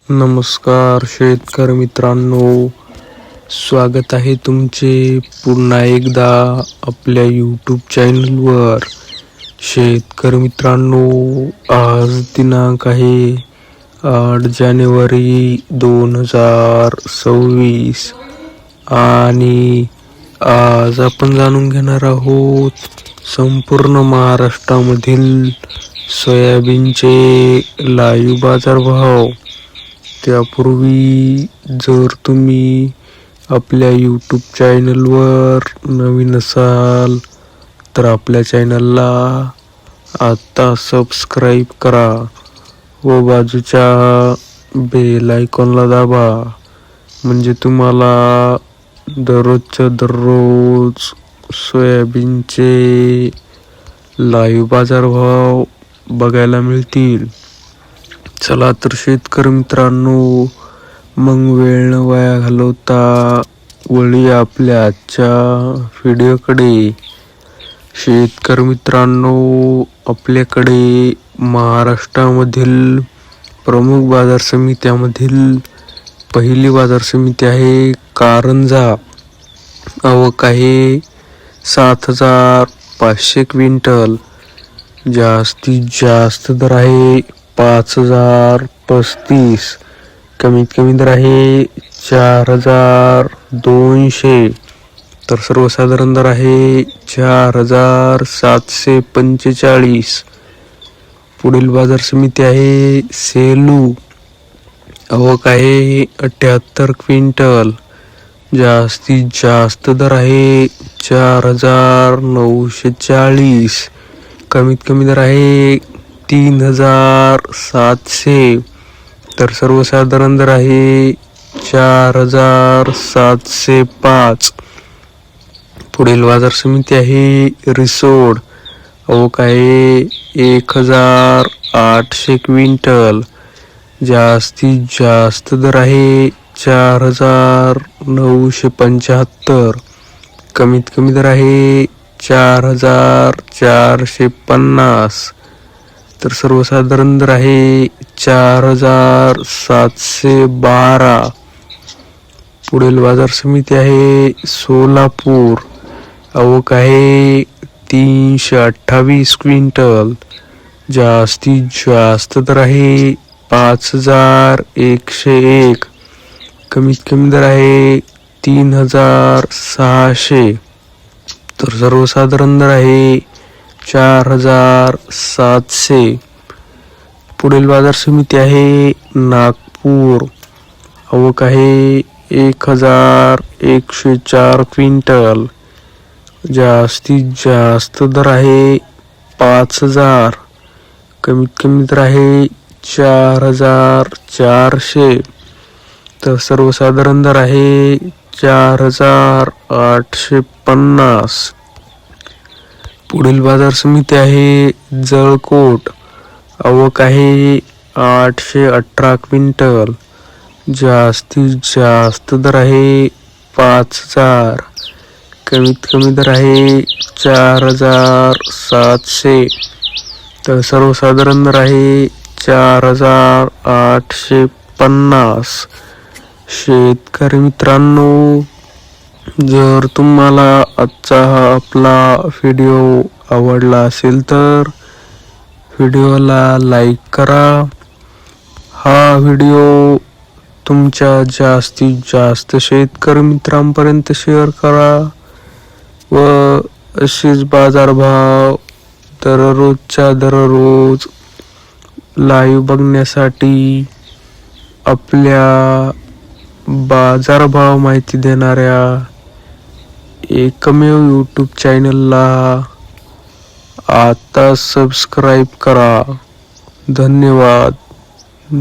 नमस्कार शेतकरी मित्रांनो, स्वागत आहे तुमचे पुन्हा एकदा आपल्या यूट्यूब चॅनलवर। शेतकरी मित्रांनो, आज दिनांक आहे 8 जानेवारी 2026 आणि आज आपण जाणून घेणार आहोत संपूर्ण महाराष्ट्रामधील सोयाबीनचे लाईव्ह बाजारभाव। त्यापूर्वी जर तुम्ही आपल्या यूट्यूब चॅनलवर नवीन असाल तर आपल्या चॅनलला आता सबस्क्राईब करा व बाजूच्या बेल आयकॉनला दाबा, म्हणजे तुम्हाला दररोजच्या दररोज सोयाबीनचे लाईव्ह बाजारभाव बघायला मिळतील। चला तर शेतकरी मित्रांनो, मग वेळ न वाया घालवता वळूया आपल्या आजच्या व्हिडिओकडे। शेतकरी मित्रांनो, आपल्याकडे महाराष्ट्रामधील प्रमुख बाजार समित्यामधील पहिली बाजार समिती आहे कारंजा। आवक आहे 7,500 क्विंटल। जास्तीत जास्त दर आहे 5,035, कमीत कमी दर आहे 4,200, तर सर्वसाधारण दर आहे 4,745। पुढील बाजार समिती आहे सेलू। आवक आहे 78 क्विंटल। जास्तीत जास्त दर आहे 4,940, कमीत कमी दर आहे 3,700, तर सर्वसाधारण दर आहे 4,705। पुढील बाजार समिती आहे रिसोड। आवक आहे 1,800 क्विंटल। जास्तीत जास्त दर आहे 4,975, कमीत कमी दर आहे 4,450, तर सर्वसाधारण दर आहे 4,712। पुढील बाजार समिती आहे सोलापूर। आवक आहे 328 क्विंटल। जास्तीत जास्त दर आहे 5,101, कमीत कमी दर आहे 3,600, तर सर्वसाधारण दर आहे 4,700। पुढील बाजार समिती आहे नागपूर। आवक आहे 1,104 क्विंटल। जास्तीत जास्त दर आहे 5,000, कमीत कमी दर आहे 4,400, तर सर्वसाधारण दर आहे 4,850। पुढील बाजार समिती आहे जळकोट। आवक आहे 818 क्विंटल। जास्तीत जास्त दर आहे 5,000, कमीत कमी दर आहे 4,700, तर सर्वसाधारण दर आहे 4,850। शेतकरी मित्रांनो, जर तुम्हाला आजचा हा आपला व्हिडिओ आवडला असेल तर व्हिडिओला लाईक करा। हा व्हिडिओ तुमच्या जास्तीत जास्त शेतकरी मित्रांपर्यंत शेअर करा व असेच बाजारभाव दररोजच्या दररोज लाईव्ह बघण्यासाठी आपल्या बाजारभाव माहिती देणाऱ्या एकमेव यूट्यूब चॅनलला आता सबस्क्राईब करा। धन्यवाद।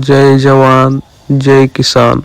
जय जवान जय किसान।